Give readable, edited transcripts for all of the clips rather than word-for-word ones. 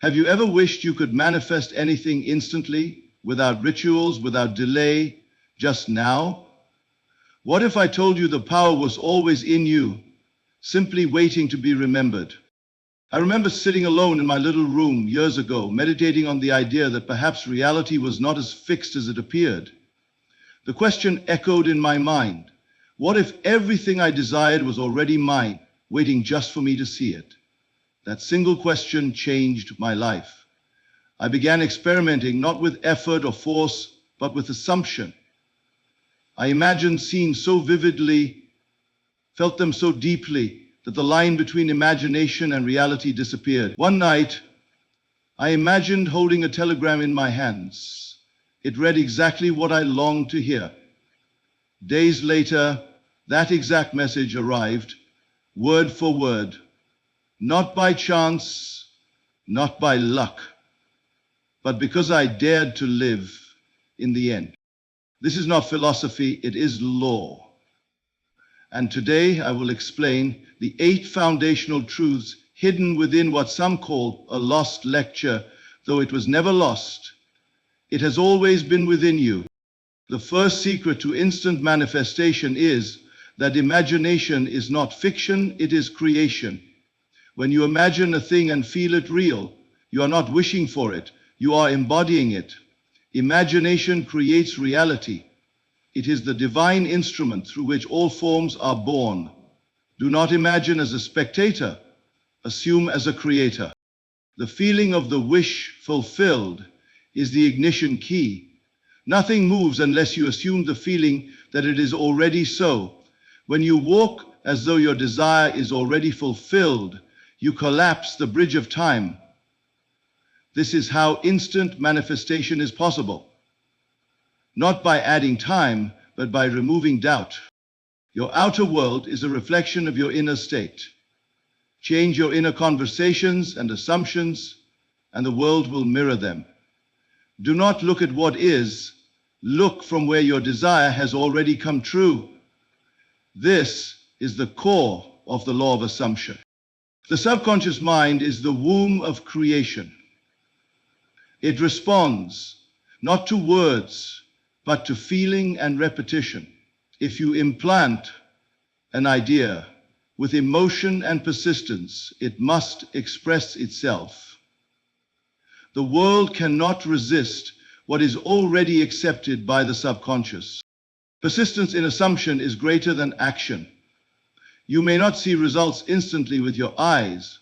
Have you ever wished you could manifest anything instantly, without rituals, without delay, just now? What if I told you the power was always in you, simply waiting to be remembered? I remember sitting alone in my little room years ago, meditating on the idea that perhaps reality was not as fixed as it appeared. The question echoed in my mind: what if everything I desired was already mine, waiting just for me to see it? That single question changed my life. I began experimenting not with effort or force, but with assumption. I imagined scenes so vividly, felt them so deeply, that the line between imagination and reality disappeared. One night, I imagined holding a telegram in my hands. It read exactly what I longed to hear. Days later, that exact message arrived, word for word, not by chance, not by luck, but because I dared to live in the end. This is not philosophy, it is law. And today I will explain the 8 foundational truths hidden within what some call a lost lecture, though it was never lost. It has always been within you. The first secret to instant manifestation is that imagination is not fiction, it is creation. When you imagine a thing and feel it real, you are not wishing for it, you are embodying it. Imagination creates reality. It is the divine instrument through which all forms are born. Do not imagine as a spectator, assume as a creator. The feeling of the wish fulfilled is the ignition key. Nothing moves unless you assume the feeling that it is already so. When you walk as though your desire is already fulfilled, you collapse the bridge of time. This is how instant manifestation is possible. Not by adding time, but by removing doubt. Your outer world is a reflection of your inner state. Change your inner conversations and assumptions, and the world will mirror them. Do not look at what is, look from where your desire has already come true. This is the core of the law of assumption. The subconscious mind is the womb of creation. It responds not to words, but to feeling and repetition. If you implant an idea with emotion and persistence, it must express itself. The world cannot resist what is already accepted by the subconscious. Persistence in assumption is greater than action. You may not see results instantly with your eyes,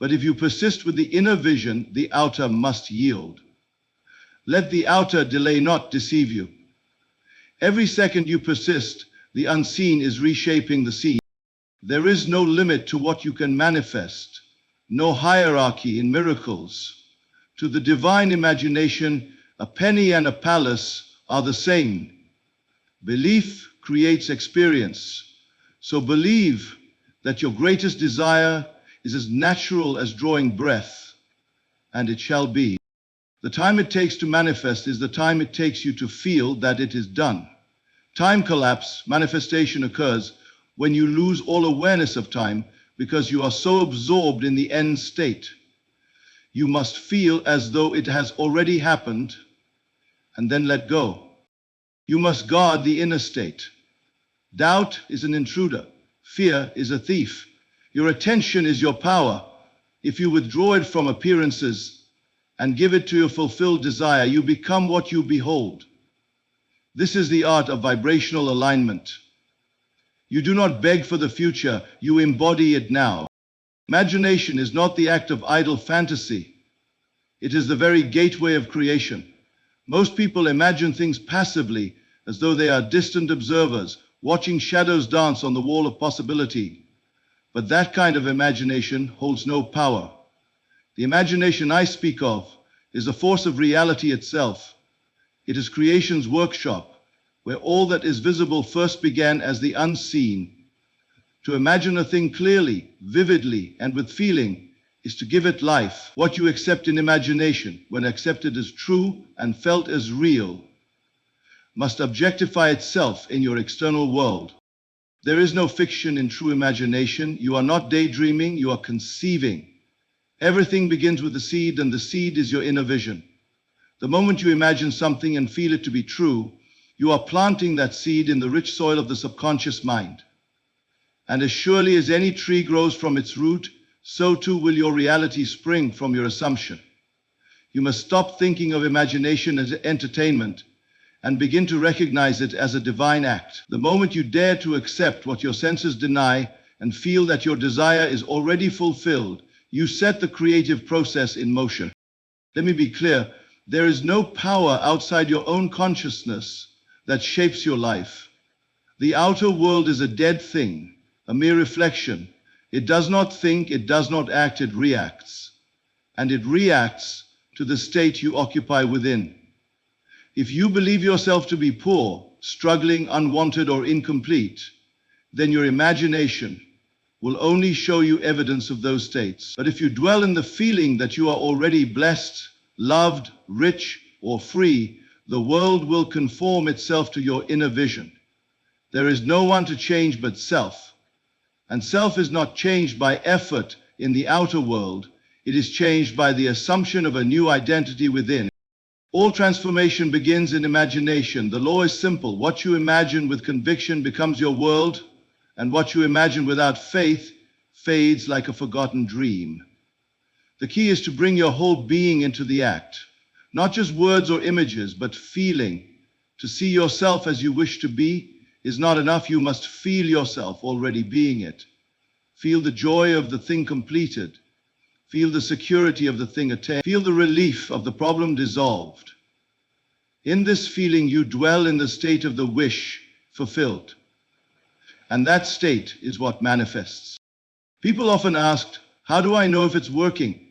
but if you persist with the inner vision, the outer must yield. Let the outer delay not deceive you. Every second you persist, the unseen is reshaping the scene. There is no limit to what you can manifest, no hierarchy in miracles. To the divine imagination, a penny and a palace are the same. Belief creates experience. So believe that your greatest desire is as natural as drawing breath, and it shall be. The time it takes to manifest is the time it takes you to feel that it is done. Time collapse, manifestation occurs when you lose all awareness of time because you are so absorbed in the end state. You must feel as though it has already happened and then let go. You must guard the inner state. Doubt is an intruder. Fear is a thief. Your attention is your power. If you withdraw it from appearances and give it to your fulfilled desire, you become what you behold. This is the art of vibrational alignment. You do not beg for the future, you embody it now. Imagination is not the act of idle fantasy. It is the very gateway of creation. Most people imagine things passively, as though they are distant observers, watching shadows dance on the wall of possibility. But that kind of imagination holds no power. The imagination I speak of is the force of reality itself. It is creation's workshop, where all that is visible first began as the unseen. To imagine a thing clearly, vividly, and with feeling is to give it life. What you accept in imagination, when accepted as true and felt as real, must objectify itself in your external world. There is no fiction in true imagination. You are not daydreaming, you are conceiving. Everything begins with the seed, and the seed is your inner vision. The moment you imagine something and feel it to be true, you are planting that seed in the rich soil of the subconscious mind. And as surely as any tree grows from its root, so too will your reality spring from your assumption. You must stop thinking of imagination as entertainment and begin to recognize it as a divine act. The moment you dare to accept what your senses deny and feel that your desire is already fulfilled, you set the creative process in motion. Let me be clear, there is no power outside your own consciousness that shapes your life. The outer world is a dead thing, a mere reflection. It does not think, it does not act, it reacts. And it reacts to the state you occupy within. If you believe yourself to be poor, struggling, unwanted, or incomplete, then your imagination will only show you evidence of those states. But if you dwell in the feeling that you are already blessed, loved, rich, or free, the world will conform itself to your inner vision. There is no one to change but self. And self is not changed by effort in the outer world. It is changed by the assumption of a new identity within. All transformation begins in imagination. The law is simple. What you imagine with conviction becomes your world, and what you imagine without faith fades like a forgotten dream. The key is to bring your whole being into the act. Not just words or images, but feeling. To see yourself as you wish to be is not enough. You must feel yourself already being it. Feel the joy of the thing completed. Feel the security of the thing attained. Feel the relief of the problem dissolved. In this feeling, you dwell in the state of the wish fulfilled. And that state is what manifests. People often ask, how do I know if it's working?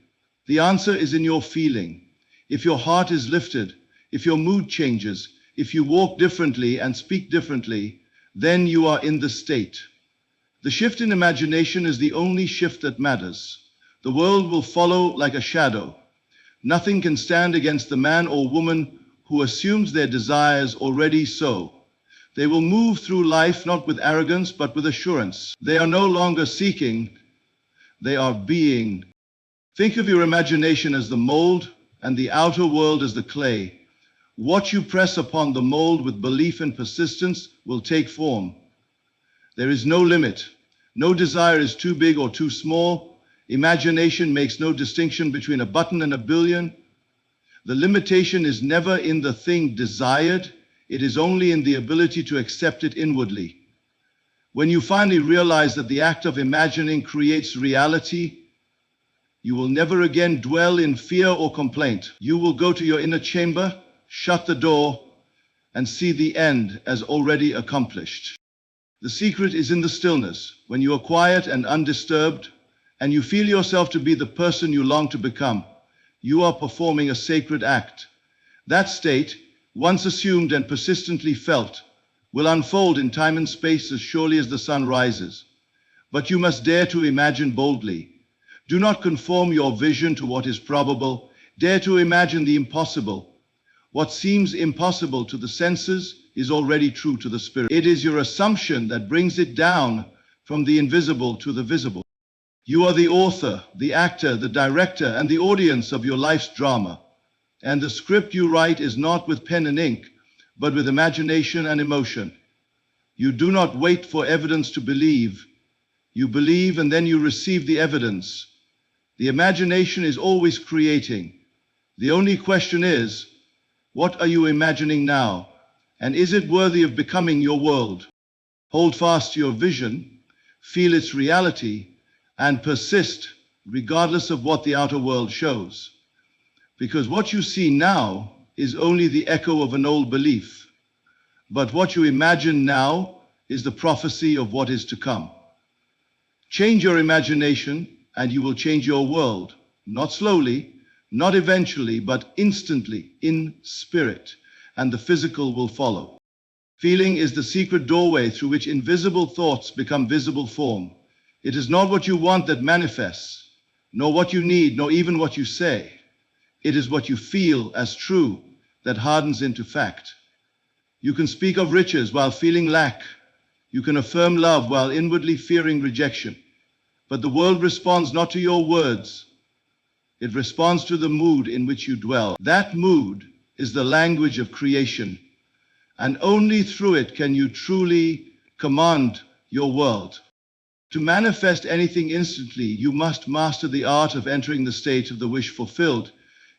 The answer is in your feeling. If your heart is lifted, if your mood changes, if you walk differently and speak differently, then you are in the state. The shift in imagination is the only shift that matters. The world will follow like a shadow. Nothing can stand against the man or woman who assumes their desires already so. They will move through life not with arrogance, but with assurance. They are no longer seeking, they are being. Think of your imagination as the mold and the outer world as the clay. What you press upon the mold with belief and persistence will take form. There is no limit. No desire is too big or too small. Imagination makes no distinction between a button and a billion. The limitation is never in the thing desired. It is only in the ability to accept it inwardly. When you finally realize that the act of imagining creates reality, you will never again dwell in fear or complaint. You will go to your inner chamber, shut the door, and see the end as already accomplished. The secret is in the stillness, when you are quiet and undisturbed, and you feel yourself to be the person you long to become. You are performing a sacred act. That state, once assumed and persistently felt, will unfold in time and space as surely as the sun rises. But you must dare to imagine boldly. Do not conform your vision to what is probable. Dare to imagine the impossible. What seems impossible to the senses is already true to the spirit. It is your assumption that brings it down from the invisible to the visible. You are the author, the actor, the director, and the audience of your life's drama. And the script you write is not with pen and ink, but with imagination and emotion. You do not wait for evidence to believe. You believe and then you receive the evidence. The imagination is always creating. The only question is, what are you imagining now? And is it worthy of becoming your world? Hold fast to your vision, feel its reality, and persist regardless of what the outer world shows. Because what you see now is only the echo of an old belief. But what you imagine now is the prophecy of what is to come. Change your imagination and you will change your world. Not slowly, not eventually, but instantly, in spirit. And the physical will follow. Feeling is the secret doorway through which invisible thoughts become visible form. It is not what you want that manifests, nor what you need, nor even what you say. It is what you feel as true that hardens into fact. You can speak of riches while feeling lack. You can affirm love while inwardly fearing rejection. But the world responds not to your words, It responds to the mood in which you dwell. That mood is the language of creation, and only through it can you truly command your world. To manifest anything instantly, you must master the art of entering the state of the wish fulfilled.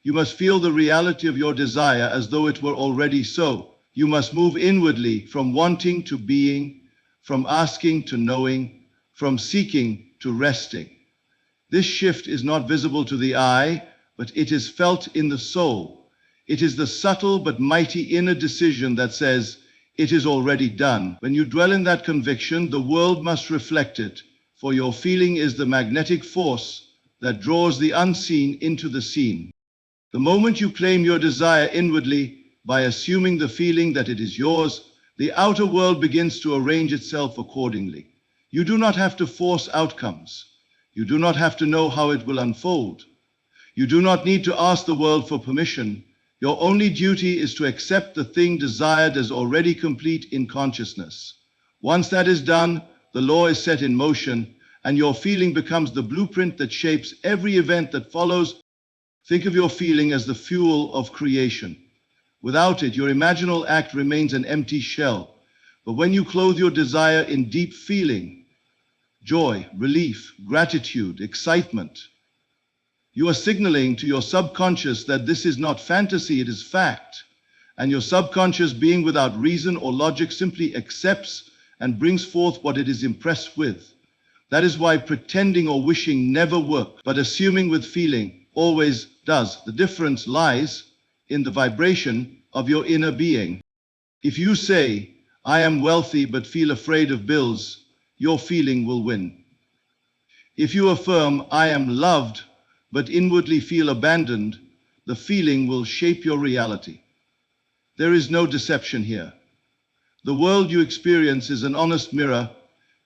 You must feel the reality of your desire as though it were already so. You must move inwardly from wanting to being, from asking to knowing, from seeking to resting. This shift is not visible to the eye, but it is felt in the soul. It is the subtle but mighty inner decision that says, "It is already done." When you dwell in that conviction, the world must reflect it, for your feeling is the magnetic force that draws the unseen into the seen. The moment you claim your desire inwardly by assuming the feeling that it is yours, the outer world begins to arrange itself accordingly. You do not have to force outcomes. You do not have to know how it will unfold. You do not need to ask the world for permission. Your only duty is to accept the thing desired as already complete in consciousness. Once that is done, the law is set in motion, and your feeling becomes the blueprint that shapes every event that follows. Think of your feeling as the fuel of creation. Without it, your imaginal act remains an empty shell. But when you clothe your desire in deep feeling, joy, relief, gratitude, excitement, you are signaling to your subconscious that this is not fantasy, it is fact. And your subconscious, being without reason or logic, simply accepts and brings forth what it is impressed with. That is why pretending or wishing never work, but assuming with feeling always does. The difference lies in the vibration of your inner being. If you say, "I am wealthy but feel afraid of bills," your feeling will win. If you affirm, "I am loved but inwardly feel abandoned," the feeling will shape your reality. There is no deception here. The world you experience is an honest mirror,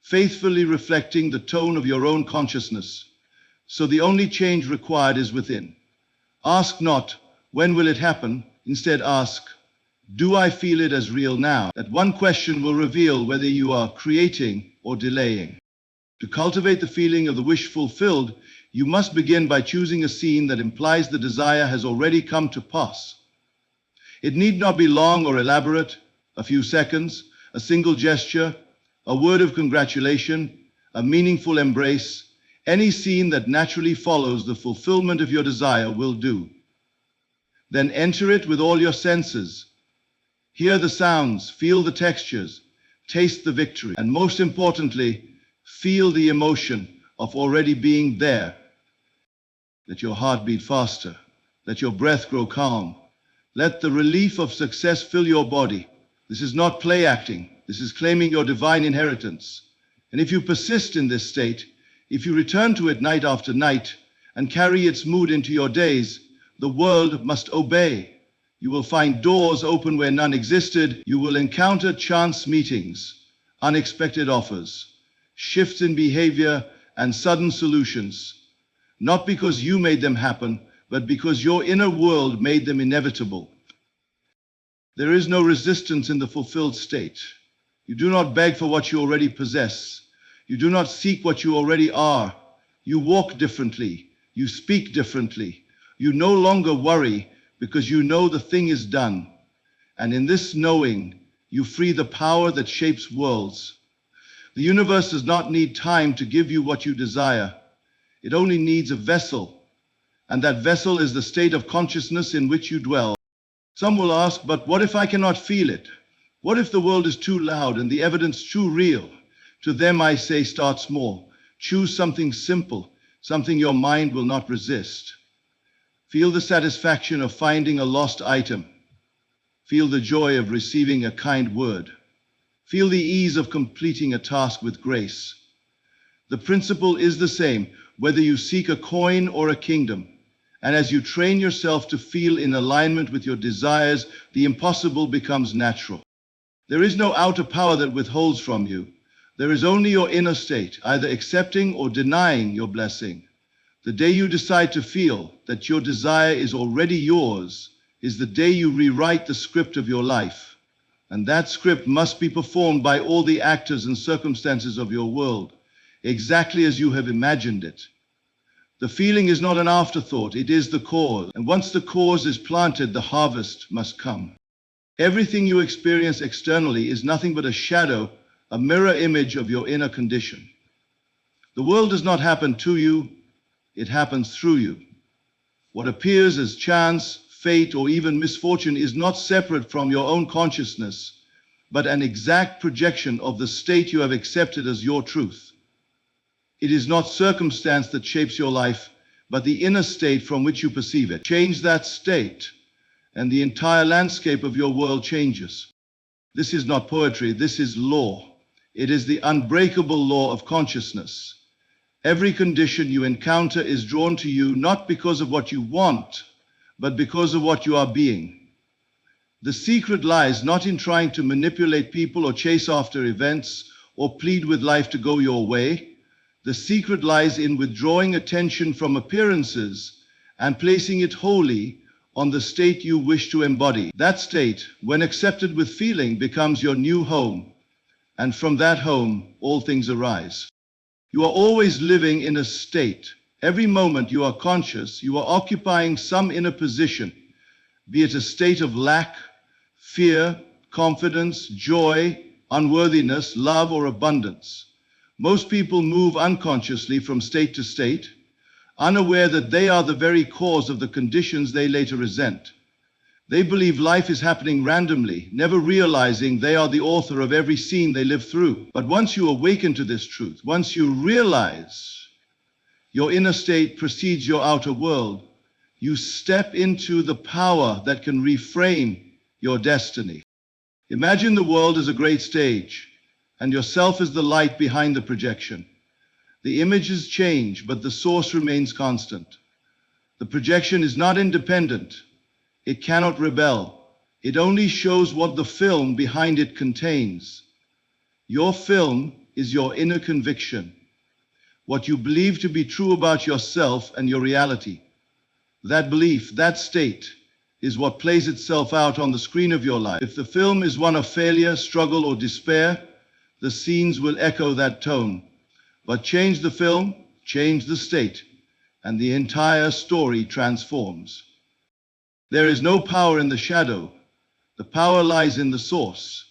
faithfully reflecting the tone of your own consciousness. So the only change required is within. Ask not, "When will it happen?" Instead ask, "Do I feel it as real now?" That one question will reveal whether you are creating or delaying. To cultivate the feeling of the wish fulfilled, you must begin by choosing a scene that implies the desire has already come to pass. It need not be long or elaborate. A few seconds, a single gesture, a word of congratulation, a meaningful embrace, any scene that naturally follows the fulfillment of your desire will do. Then enter it with all your senses. Hear the sounds, feel the textures, taste the victory, and most importantly, feel the emotion of already being there. Let your heart beat faster. Let your breath grow calm. Let the relief of success fill your body. This is not play acting. This is claiming your divine inheritance. And if you persist in this state, if you return to it night after night and carry its mood into your days, the world must obey. You will find doors open where none existed. You will encounter chance meetings, unexpected offers, shifts in behavior, and sudden solutions. Not because you made them happen, but because your inner world made them inevitable. There is no resistance in the fulfilled state. You do not beg for what you already possess. You do not seek what you already are. You walk differently. You speak differently. You no longer worry because you know the thing is done. And in this knowing, you free the power that shapes worlds. The universe does not need time to give you what you desire. It only needs a vessel, and that vessel is the state of consciousness in which you dwell. Some will ask, "But what if I cannot feel it? What if the world is too loud and the evidence too real?" To them I say, start small. Choose something simple, something your mind will not resist. Feel the satisfaction of finding a lost item. Feel the joy of receiving a kind word. Feel the ease of completing a task with grace. The principle is the same, whether you seek a coin or a kingdom. And as you train yourself to feel in alignment with your desires, the impossible becomes natural. There is no outer power that withholds from you. There is only your inner state, either accepting or denying your blessing. The day you decide to feel that your desire is already yours is the day you rewrite the script of your life. And that script must be performed by all the actors and circumstances of your world, exactly as you have imagined it. The feeling is not an afterthought, it is the cause. And once the cause is planted, the harvest must come. Everything you experience externally is nothing but a shadow, a mirror image of your inner condition. The world does not happen to you, it happens through you. What appears as chance, fate, or even misfortune is not separate from your own consciousness, but an exact projection of the state you have accepted as your truth. It is not circumstance that shapes your life, but the inner state from which you perceive it. Change that state, and the entire landscape of your world changes. This is not poetry, this is law. It is the unbreakable law of consciousness. Every condition you encounter is drawn to you not because of what you want, but because of what you are being. The secret lies not in trying to manipulate people or chase after events or plead with life to go your way. The secret lies in withdrawing attention from appearances and placing it wholly on the state you wish to embody. That state, when accepted with feeling, becomes your new home, and from that home, all things arise. You are always living in a state. Every moment you are conscious, you are occupying some inner position, be it a state of lack, fear, confidence, joy, unworthiness, love, or abundance. Most people move unconsciously from state to state, unaware that they are the very cause of the conditions they later resent. They believe life is happening randomly, never realizing they are the author of every scene they live through. But once you awaken to this truth, once you realize your inner state precedes your outer world, you step into the power that can reframe your destiny. Imagine the world as a great stage, and yourself as the light behind the projection. The images change, but the source remains constant. The projection is not independent. It cannot rebel. It only shows what the film behind it contains. Your film is your inner conviction, what you believe to be true about yourself and your reality. That belief, that state, is what plays itself out on the screen of your life. If the film is one of failure, struggle, or despair, the scenes will echo that tone. But change the film, change the state, and the entire story transforms. There is no power in the shadow. The power lies in the source.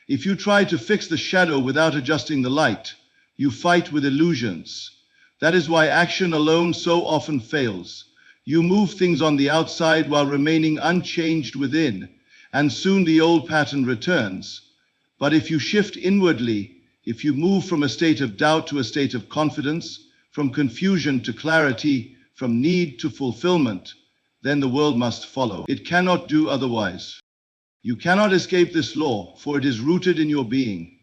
If you try to fix the shadow without adjusting the light, you fight with illusions. That is why action alone so often fails. You move things on the outside while remaining unchanged within, and soon the old pattern returns. But if you shift inwardly, if you move from a state of doubt to a state of confidence, from confusion to clarity, from need to fulfillment, then the world must follow. It cannot do otherwise. You cannot escape this law, for it is rooted in your being.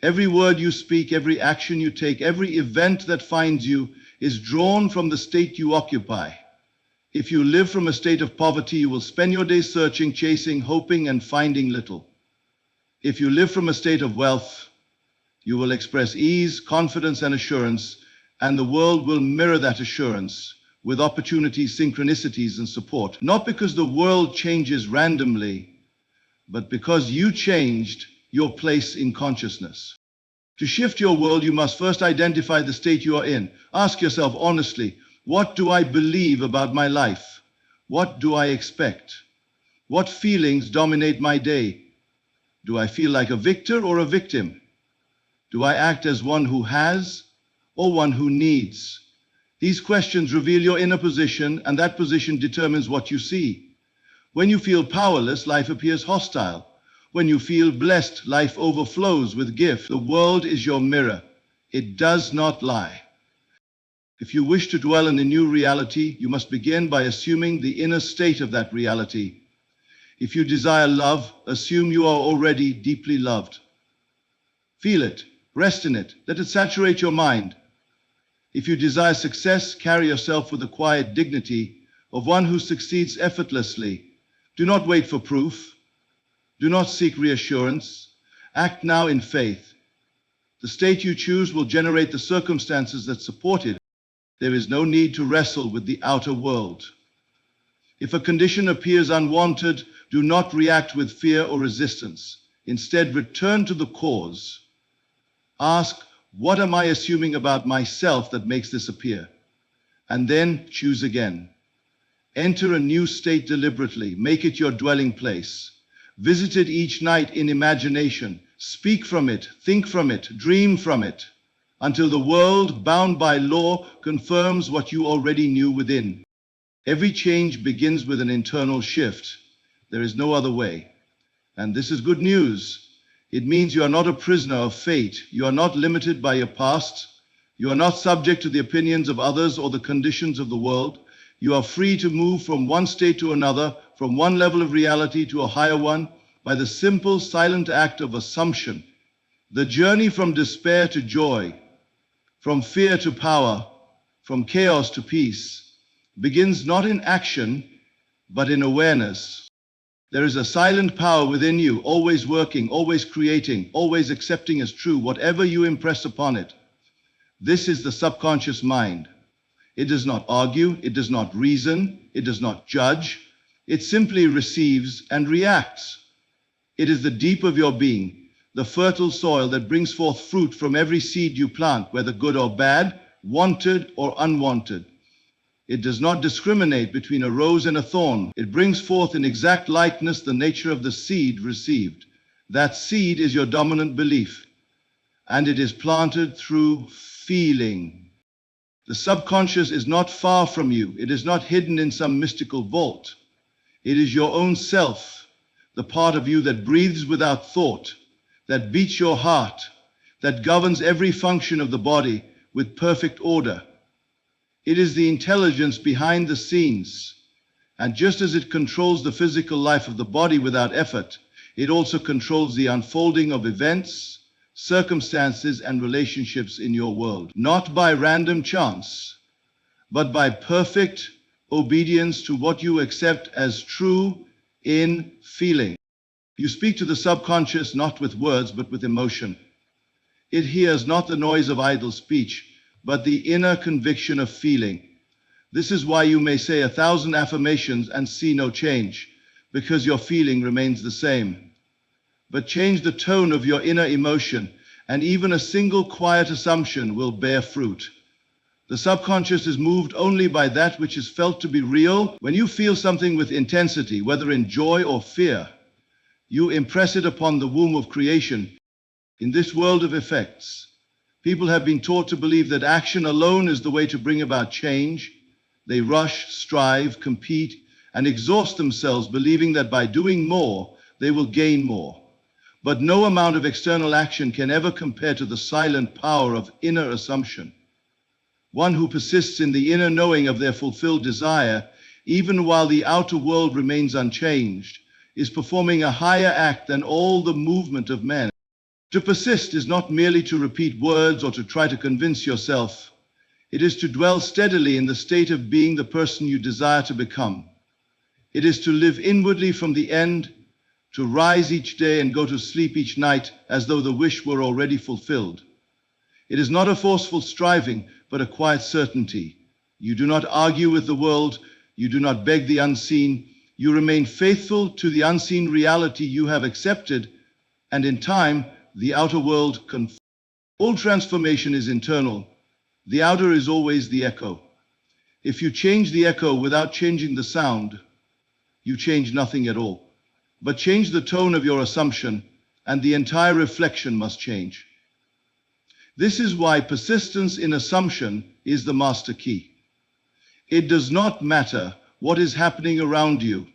Every word you speak, every action you take, every event that finds you is drawn from the state you occupy. If you live from a state of poverty, you will spend your days searching, chasing, hoping, and finding little. If you live from a state of wealth, you will express ease, confidence, and assurance, and the world will mirror that assurance with opportunities, synchronicities, and support. Not because the world changes randomly, but because you changed your place in consciousness. To shift your world, you must first identify the state you are in. Ask yourself honestly, what do I believe about my life? What do I expect? What feelings dominate my day? Do I feel like a victor or a victim? Do I act as one who has or one who needs? These questions reveal your inner position, and that position determines what you see. When you feel powerless, life appears hostile. When you feel blessed, life overflows with gift. The world is your mirror. It does not lie. If you wish to dwell in a new reality, you must begin by assuming the inner state of that reality. If you desire love, assume you are already deeply loved. Feel it. Rest in it. Let it saturate your mind. If you desire success, carry yourself with the quiet dignity of one who succeeds effortlessly. Do not wait for proof. Do not seek reassurance. Act now in faith. The state you choose will generate the circumstances that support it. There is no need to wrestle with the outer world. If a condition appears unwanted, do not react with fear or resistance. Instead, return to the cause. Ask, what am I assuming about myself that makes this appear? and then choose again. Enter a new state deliberately. Make it your dwelling place. Visit it each night in imagination. Speak from it, think from it, dream from it, until the world, bound by law, confirms what you already knew within. Every change begins with an internal shift. There is no other way. And this is good news. It means you are not a prisoner of fate. You are not limited by your past. You are not subject to the opinions of others or the conditions of the world. You are free to move from one state to another, from one level of reality to a higher one, by the simple, silent act of assumption. The journey from despair to joy, from fear to power, from chaos to peace, begins not in action, but in awareness. There is a silent power within you, always working, always creating, always accepting as true whatever you impress upon it. This is the subconscious mind. It does not argue, it does not reason, it does not judge. It simply receives and reacts. It is the deep of your being, the fertile soil that brings forth fruit from every seed you plant, whether good or bad, wanted or unwanted. It does not discriminate between a rose and a thorn. It brings forth in exact likeness the nature of the seed received. That seed is your dominant belief, and it is planted through feeling. The subconscious is not far from you. It is not hidden in some mystical vault. It is your own self, the part of you that breathes without thought, that beats your heart, that governs every function of the body with perfect order. It is the intelligence behind the scenes, and just as it controls the physical life of the body without effort, it also controls the unfolding of events, circumstances, and relationships in your world, not by random chance, but by perfect obedience to what you accept as true in feeling. You speak to the subconscious not with words, but with emotion. It hears not the noise of idle speech, but the inner conviction of feeling. This is why you may say 1,000 affirmations and see no change, because your feeling remains the same. But change the tone of your inner emotion, and even a single quiet assumption will bear fruit. The subconscious is moved only by that which is felt to be real. When you feel something with intensity, whether in joy or fear, you impress it upon the womb of creation. In this world of effects, people have been taught to believe that action alone is the way to bring about change. They rush, strive, compete, and exhaust themselves, believing that by doing more, they will gain more. But no amount of external action can ever compare to the silent power of inner assumption. One who persists in the inner knowing of their fulfilled desire, even while the outer world remains unchanged, is performing a higher act than all the movement of men. To persist is not merely to repeat words or to try to convince yourself. It is to dwell steadily in the state of being the person you desire to become. It is to live inwardly from the end, to rise each day and go to sleep each night as though the wish were already fulfilled. It is not a forceful striving, but a quiet certainty. You do not argue with the world. You do not beg the unseen. You remain faithful to the unseen reality you have accepted, and in time, the outer world conforms. All transformation is internal. The outer is always the echo. If you change the echo without changing the sound, you change nothing at all. But change the tone of your assumption, and the entire reflection must change. This is why persistence in assumption is the master key. It does not matter what is happening around you.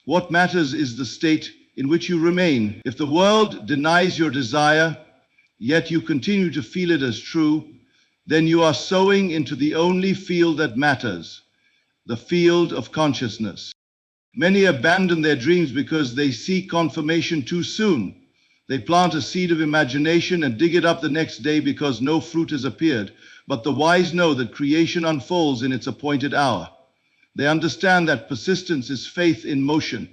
What matters is the state in which you remain. If the world denies your desire, yet you continue to feel it as true, then you are sowing into the only field that matters, the field of consciousness. Many abandon their dreams because they seek confirmation too soon. They plant a seed of imagination and dig it up the next day because no fruit has appeared. But the wise know that creation unfolds in its appointed hour. They understand that persistence is faith in motion.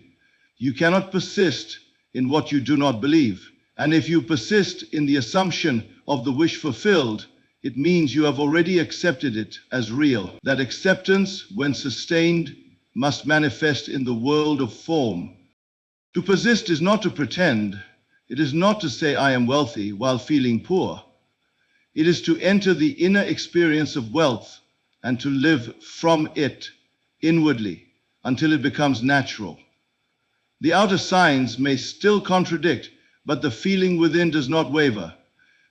You cannot persist in what you do not believe. And if you persist in the assumption of the wish fulfilled, it means you have already accepted it as real. That acceptance, when sustained, must manifest in the world of form. To persist is not to pretend. It is not to say I am wealthy while feeling poor. It is to enter the inner experience of wealth and to live from it inwardly until it becomes natural. The outer signs may still contradict, but the feeling within does not waver.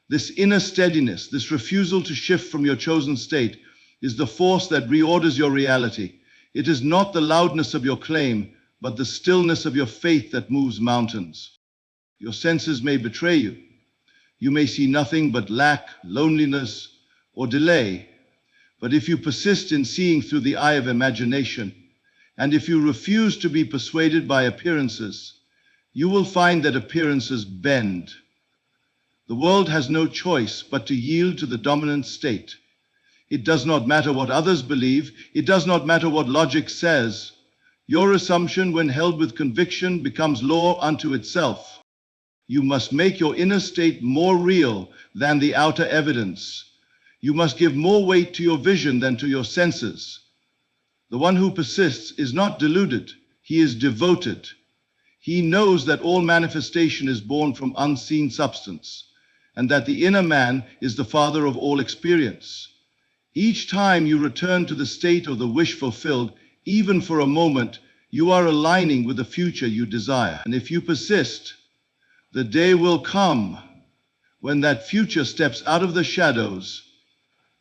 This inner steadiness, this refusal to shift from your chosen state, is the force that reorders your reality. It is not the loudness of your claim, but the stillness of your faith that moves mountains. Your senses may betray you. You may see nothing but lack, loneliness, or delay. But if you persist in seeing through the eye of imagination, and if you refuse to be persuaded by appearances, you will find that appearances bend. The world has no choice but to yield to the dominant state. It does not matter what others believe. It does not matter what logic says. Your assumption, when held with conviction, becomes law unto itself. You must make your inner state more real than the outer evidence. You must give more weight to your vision than to your senses. The one who persists is not deluded. He is devoted. He knows that all manifestation is born from unseen substance, and that the inner man is the father of all experience. Each time you return to the state of the wish fulfilled, even for a moment, you are aligning with the future you desire. And if you persist, the day will come when that future steps out of the shadows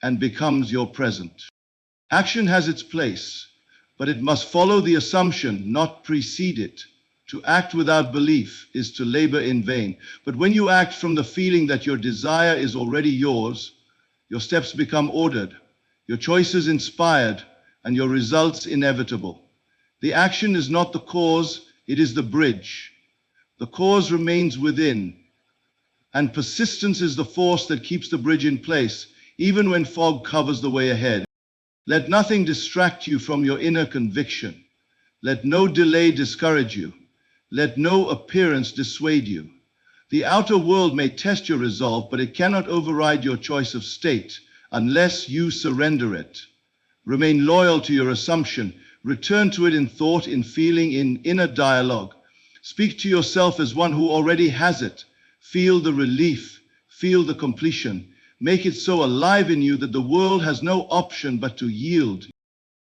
and becomes your present. Action has its place, but it must follow the assumption, not precede it. To act without belief is to labor in vain. But when you act from the feeling that your desire is already yours, your steps become ordered, your choices inspired, and your results inevitable. The action is not the cause, it is the bridge. The cause remains within, and persistence is the force that keeps the bridge in place, even when fog covers the way ahead. Let nothing distract you from your inner conviction. Let no delay discourage you. Let no appearance dissuade you. The outer world may test your resolve, but it cannot override your choice of state unless you surrender it. Remain loyal to your assumption. Return to it in thought, in feeling, in inner dialogue. Speak to yourself as one who already has it. Feel the relief. Feel the completion. Make it so alive in you that the world has no option but to yield.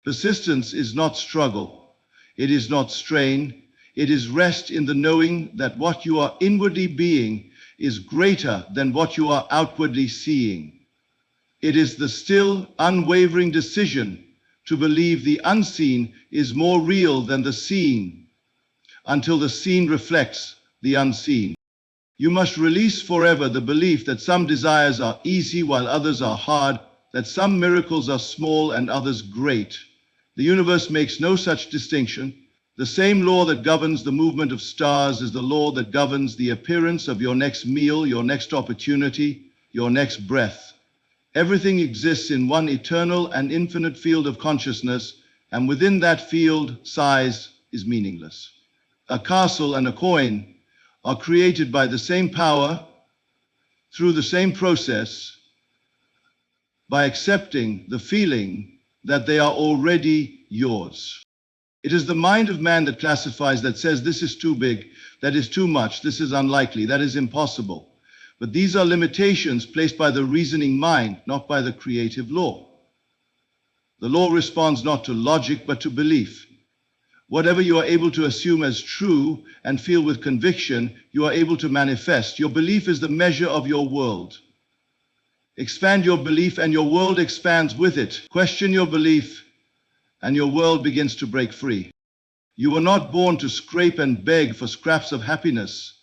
Persistence is not struggle. It is not strain. It is rest in the knowing that what you are inwardly being is greater than what you are outwardly seeing. It is the still, unwavering decision to believe the unseen is more real than the seen, until the seen reflects the unseen. You must release forever the belief that some desires are easy while others are hard, that some miracles are small and others great. The universe makes no such distinction. The same law that governs the movement of stars is the law that governs the appearance of your next meal, your next opportunity, your next breath. Everything exists in one eternal and infinite field of consciousness, and within that field, size is meaningless. A castle and a coin are created by the same power, through the same process, by accepting the feeling that they are already yours. It is the mind of man that classifies, that says this is too big, that is too much, this is unlikely, that is impossible. But these are limitations placed by the reasoning mind, not by the creative law. The law responds not to logic, but to belief. Whatever you are able to assume as true and feel with conviction, you are able to manifest. Your belief is the measure of your world. Expand your belief and your world expands with it. Question your belief and your world begins to break free. You were not born to scrape and beg for scraps of happiness.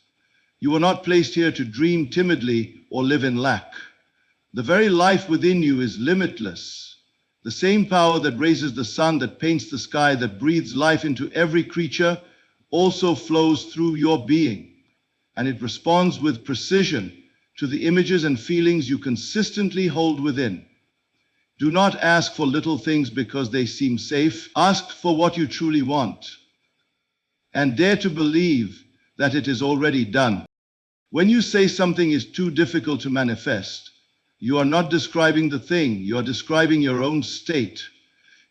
You were not placed here to dream timidly or live in lack. The very life within you is limitless. The same power that raises the sun, that paints the sky, that breathes life into every creature, also flows through your being, and it responds with precision to the images and feelings you consistently hold within. Do not ask for little things because they seem safe. Ask for what you truly want, and dare to believe that it is already done. When you say something is too difficult to manifest, you are not describing the thing, you are describing your own state.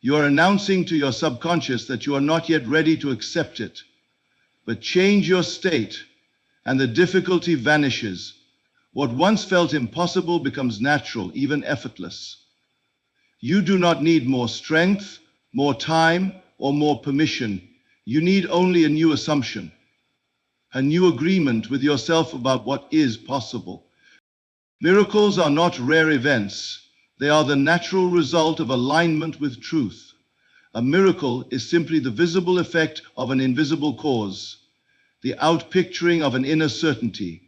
You are announcing to your subconscious that you are not yet ready to accept it. But change your state, and the difficulty vanishes. What once felt impossible becomes natural, even effortless. You do not need more strength, more time, or more permission. You need only a new assumption, a new agreement with yourself about what is possible. Miracles are not rare events. They are the natural result of alignment with truth. A miracle is simply the visible effect of an invisible cause, the outpicturing of an inner certainty.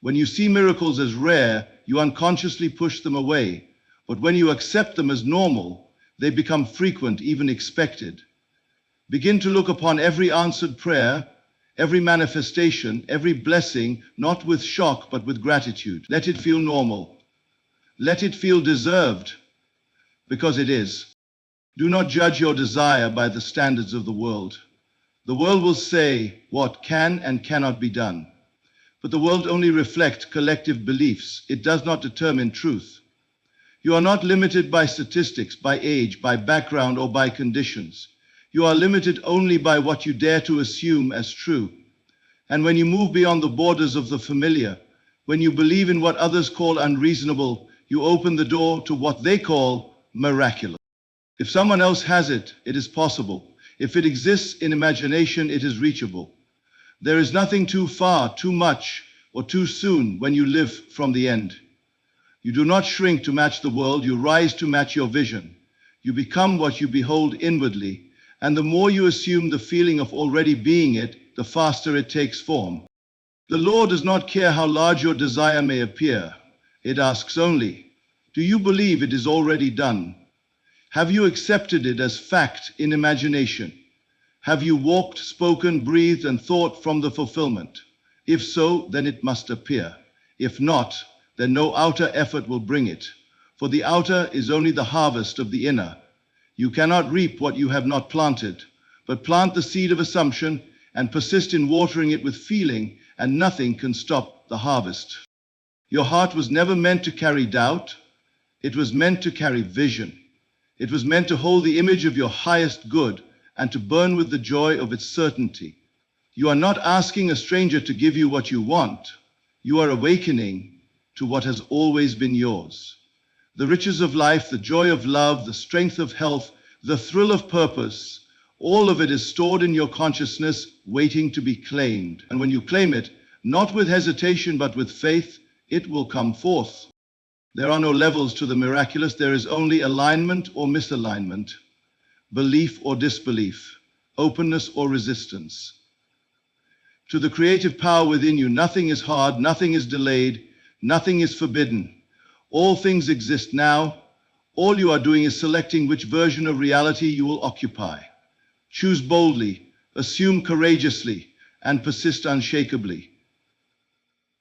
When you see miracles as rare, you unconsciously push them away. But when you accept them as normal, they become frequent, even expected. Begin to look upon every answered prayer, every manifestation, every blessing, not with shock, but with gratitude. Let it feel normal. Let it feel deserved, because it is. Do not judge your desire by the standards of the world. The world will say what can and cannot be done. But the world only reflects collective beliefs. It does not determine truth. You are not limited by statistics, by age, by background, or by conditions. You are limited only by what you dare to assume as true. And when you move beyond the borders of the familiar, when you believe in what others call unreasonable, you open the door to what they call miraculous. If someone else has it, it is possible. If it exists in imagination, it is reachable. There is nothing too far, too much, or too soon when you live from the end. You do not shrink to match the world, you rise to match your vision. You become what you behold inwardly, and the more you assume the feeling of already being it, the faster it takes form. The Lord does not care how large your desire may appear. It asks only, do you believe it is already done? Have you accepted it as fact in imagination? Have you walked, spoken, breathed, and thought from the fulfillment? If so, then it must appear. If not, then no outer effort will bring it. For the outer is only the harvest of the inner. You cannot reap what you have not planted, but plant the seed of assumption and persist in watering it with feeling, and nothing can stop the harvest. Your heart was never meant to carry doubt. It was meant to carry vision. It was meant to hold the image of your highest good and to burn with the joy of its certainty. You are not asking a stranger to give you what you want. You are awakening to what has always been yours. The riches of life, the joy of love, the strength of health, the thrill of purpose, all of it is stored in your consciousness, waiting to be claimed. And when you claim it, not with hesitation but with faith, it will come forth. There are no levels to the miraculous. There is only alignment or misalignment, belief or disbelief, openness or resistance. To the creative power within you, nothing is hard, nothing is delayed, nothing is forbidden. All things exist now. All you are doing is selecting which version of reality you will occupy. Choose boldly, assume courageously, and persist unshakably.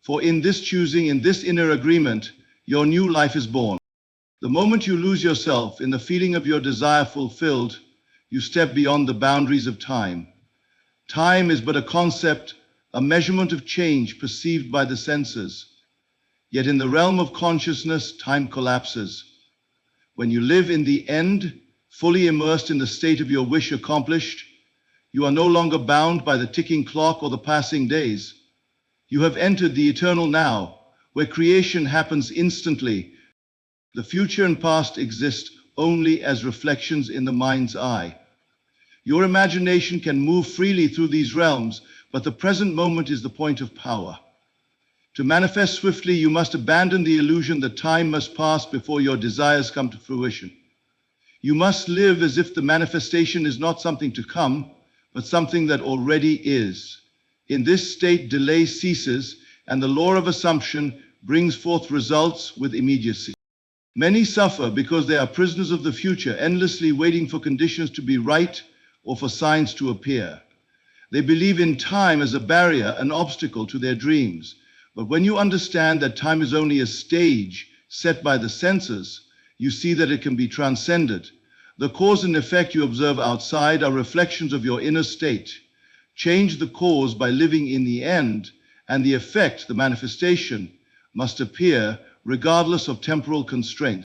For in this choosing, in this inner agreement, your new life is born. The moment you lose yourself in the feeling of your desire fulfilled, you step beyond the boundaries of time. Time is but a concept, a measurement of change perceived by the senses. Yet in the realm of consciousness, time collapses. When you live in the end, fully immersed in the state of your wish accomplished, you are no longer bound by the ticking clock or the passing days. You have entered the eternal now, where creation happens instantly. The future and past exist only as reflections in the mind's eye. Your imagination can move freely through these realms, but the present moment is the point of power. To manifest swiftly, you must abandon the illusion that time must pass before your desires come to fruition. You must live as if the manifestation is not something to come, but something that already is. In this state, delay ceases, and the law of assumption brings forth results with immediacy. Many suffer because they are prisoners of the future, endlessly waiting for conditions to be right or for signs to appear. They believe in time as a barrier, an obstacle to their dreams. But when you understand that time is only a stage set by the senses, you see that it can be transcended. The cause and effect you observe outside are reflections of your inner state. Change the cause by living in the end, and the effect, the manifestation, must appear regardless of temporal constraint.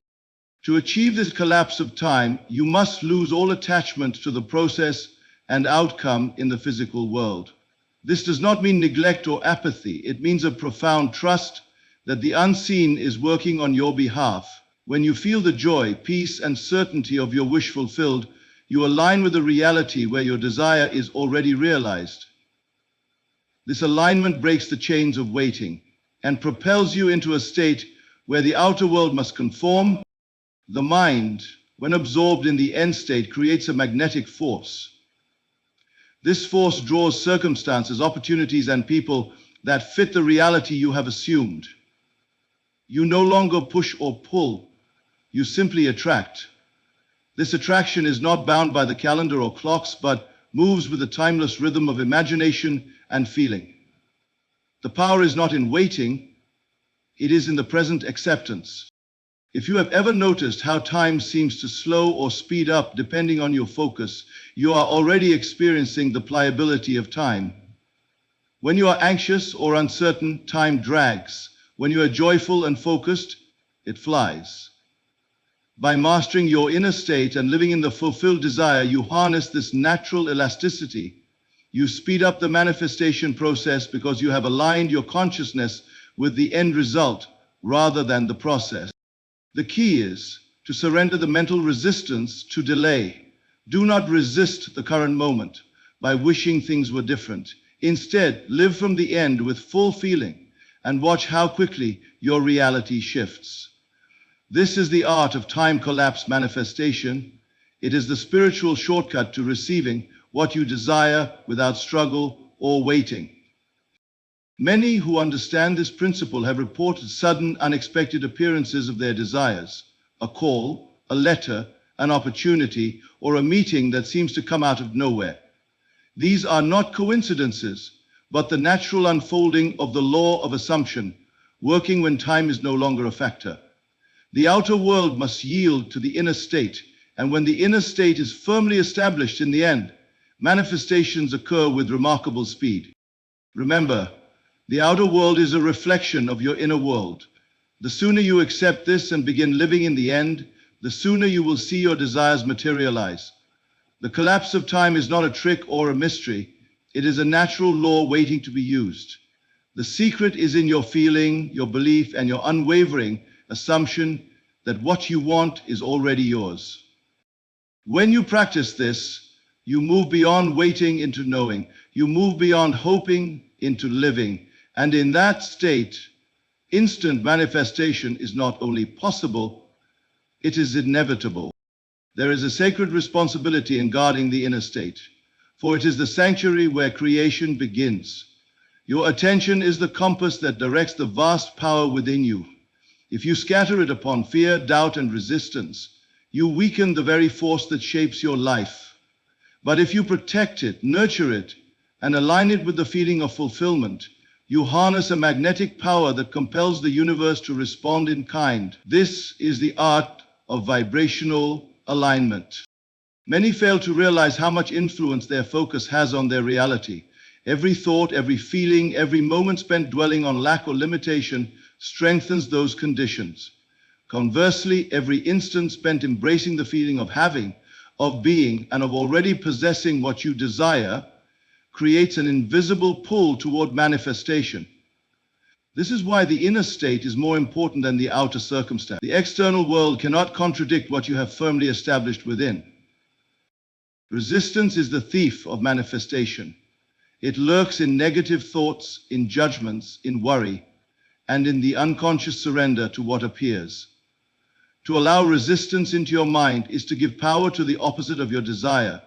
To achieve this collapse of time, you must lose all attachment to the process and outcome in the physical world. This does not mean neglect or apathy. It means a profound trust that the unseen is working on your behalf. When you feel the joy, peace, and certainty of your wish fulfilled, you align with the reality where your desire is already realized. This alignment breaks the chains of waiting and propels you into a state where the outer world must conform. The mind, when absorbed in the end state, creates a magnetic force. This force draws circumstances, opportunities, and people that fit the reality you have assumed. You no longer push or pull, you simply attract. This attraction is not bound by the calendar or clocks, but moves with the timeless rhythm of imagination and feeling. The power is not in waiting, it is in the present acceptance. If you have ever noticed how time seems to slow or speed up depending on your focus, you are already experiencing the pliability of time. When you are anxious or uncertain, time drags. When you are joyful and focused, it flies. By mastering your inner state and living in the fulfilled desire, you harness this natural elasticity. You speed up the manifestation process because you have aligned your consciousness with the end result rather than the process. The key is to surrender the mental resistance to delay. Do not resist the current moment by wishing things were different. Instead, live from the end with full feeling and watch how quickly your reality shifts. This is the art of time collapse manifestation. It is the spiritual shortcut to receiving what you desire without struggle or waiting. Many who understand this principle have reported sudden, unexpected appearances of their desires, a call, a letter, an opportunity, or a meeting that seems to come out of nowhere. These are not coincidences, but the natural unfolding of the law of assumption, working when time is no longer a factor. The outer world must yield to the inner state, and when the inner state is firmly established in the end, manifestations occur with remarkable speed. Remember, the outer world is a reflection of your inner world. The sooner you accept this and begin living in the end, the sooner you will see your desires materialize. The collapse of time is not a trick or a mystery. It is a natural law waiting to be used. The secret is in your feeling, your belief, and your unwavering assumption that what you want is already yours. When you practice this, you move beyond waiting into knowing. You move beyond hoping into living. And in that state, instant manifestation is not only possible, it is inevitable. There is a sacred responsibility in guarding the inner state, for it is the sanctuary where creation begins. Your attention is the compass that directs the vast power within you. If you scatter it upon fear, doubt, and resistance, you weaken the very force that shapes your life. But if you protect it, nurture it, and align it with the feeling of fulfillment, you harness a magnetic power that compels the universe to respond in kind. This is the art of vibrational alignment. Many fail to realize how much influence their focus has on their reality. Every thought, every feeling, every moment spent dwelling on lack or limitation strengthens those conditions. Conversely, every instant spent embracing the feeling of having, of being, and of already possessing what you desire creates an invisible pull toward manifestation. This is why the inner state is more important than the outer circumstance. The external world cannot contradict what you have firmly established within. Resistance is the thief of manifestation. It lurks in negative thoughts, in judgments, in worry, and in the unconscious surrender to what appears. To allow resistance into your mind is to give power to the opposite of your desire.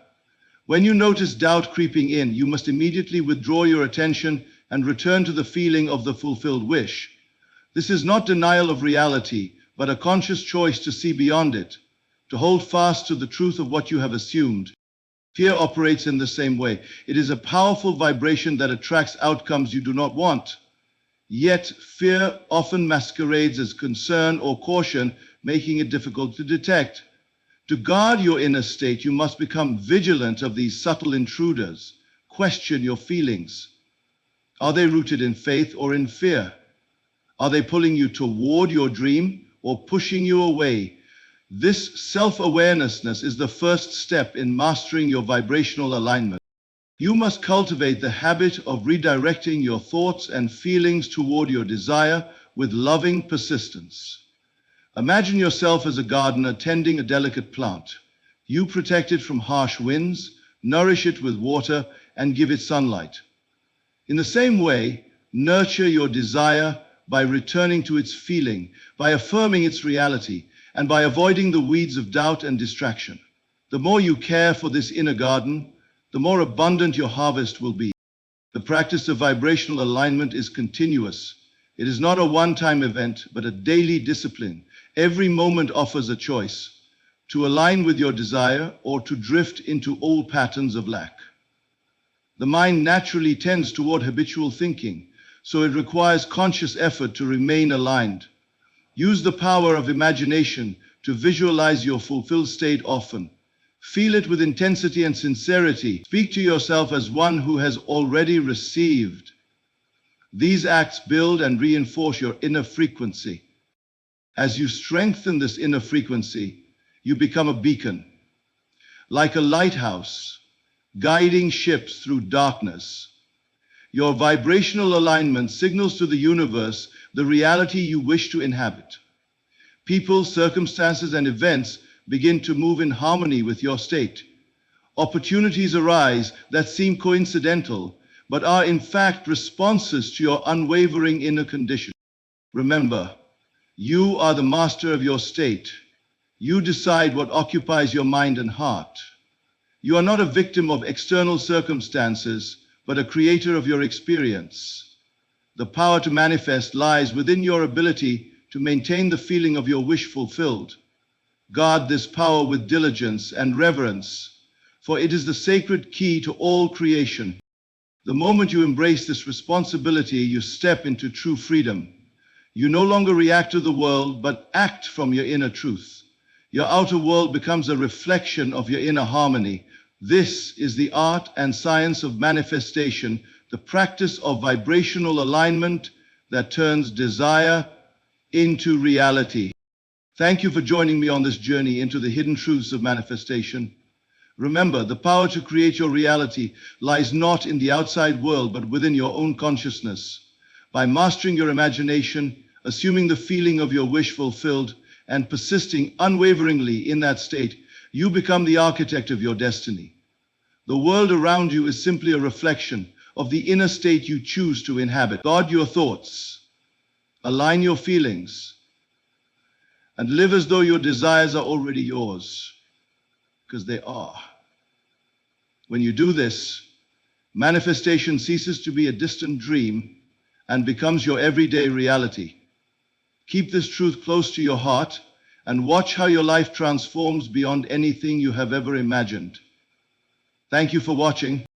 When you notice doubt creeping in, you must immediately withdraw your attention and return to the feeling of the fulfilled wish. This is not denial of reality, but a conscious choice to see beyond it, to hold fast to the truth of what you have assumed. Fear operates in the same way. It is a powerful vibration that attracts outcomes you do not want. Yet, fear often masquerades as concern or caution, making it difficult to detect. To guard your inner state, you must become vigilant of these subtle intruders. Question your feelings. Are they rooted in faith or in fear? Are they pulling you toward your dream or pushing you away? This self-awareness is the first step in mastering your vibrational alignment. You must cultivate the habit of redirecting your thoughts and feelings toward your desire with loving persistence. Imagine yourself as a gardener tending a delicate plant. You protect it from harsh winds, nourish it with water, and give it sunlight. In the same way, nurture your desire by returning to its feeling, by affirming its reality, and by avoiding the weeds of doubt and distraction. The more you care for this inner garden, the more abundant your harvest will be. The practice of vibrational alignment is continuous. It is not a one-time event, but a daily discipline. Every moment offers a choice: to align with your desire or to drift into old patterns of lack. The mind naturally tends toward habitual thinking, so it requires conscious effort to remain aligned. Use the power of imagination to visualize your fulfilled state often. Feel it with intensity and sincerity. Speak to yourself as one who has already received. These acts build and reinforce your inner frequency. As you strengthen this inner frequency, you become a beacon, like a lighthouse, guiding ships through darkness. Your vibrational alignment signals to the universe the reality you wish to inhabit. People, circumstances, and events begin to move in harmony with your state. Opportunities arise that seem coincidental, but are in fact responses to your unwavering inner condition. Remember, you are the master of your state. You decide what occupies your mind and heart. You are not a victim of external circumstances, but a creator of your experience. The power to manifest lies within your ability to maintain the feeling of your wish fulfilled. Guard this power with diligence and reverence, for it is the sacred key to all creation. The moment you embrace this responsibility, you step into true freedom. You no longer react to the world, but act from your inner truth. Your outer world becomes a reflection of your inner harmony. This is the art and science of manifestation, the practice of vibrational alignment that turns desire into reality. Thank you for joining me on this journey into the hidden truths of manifestation. Remember, the power to create your reality lies not in the outside world, but within your own consciousness. By mastering your imagination, assuming the feeling of your wish fulfilled, and persisting unwaveringly in that state, you become the architect of your destiny. The world around you is simply a reflection of the inner state you choose to inhabit. Guard your thoughts, align your feelings, and live as though your desires are already yours, because they are. When you do this, manifestation ceases to be a distant dream and becomes your everyday reality. Keep this truth close to your heart and watch how your life transforms beyond anything you have ever imagined. Thank you for watching.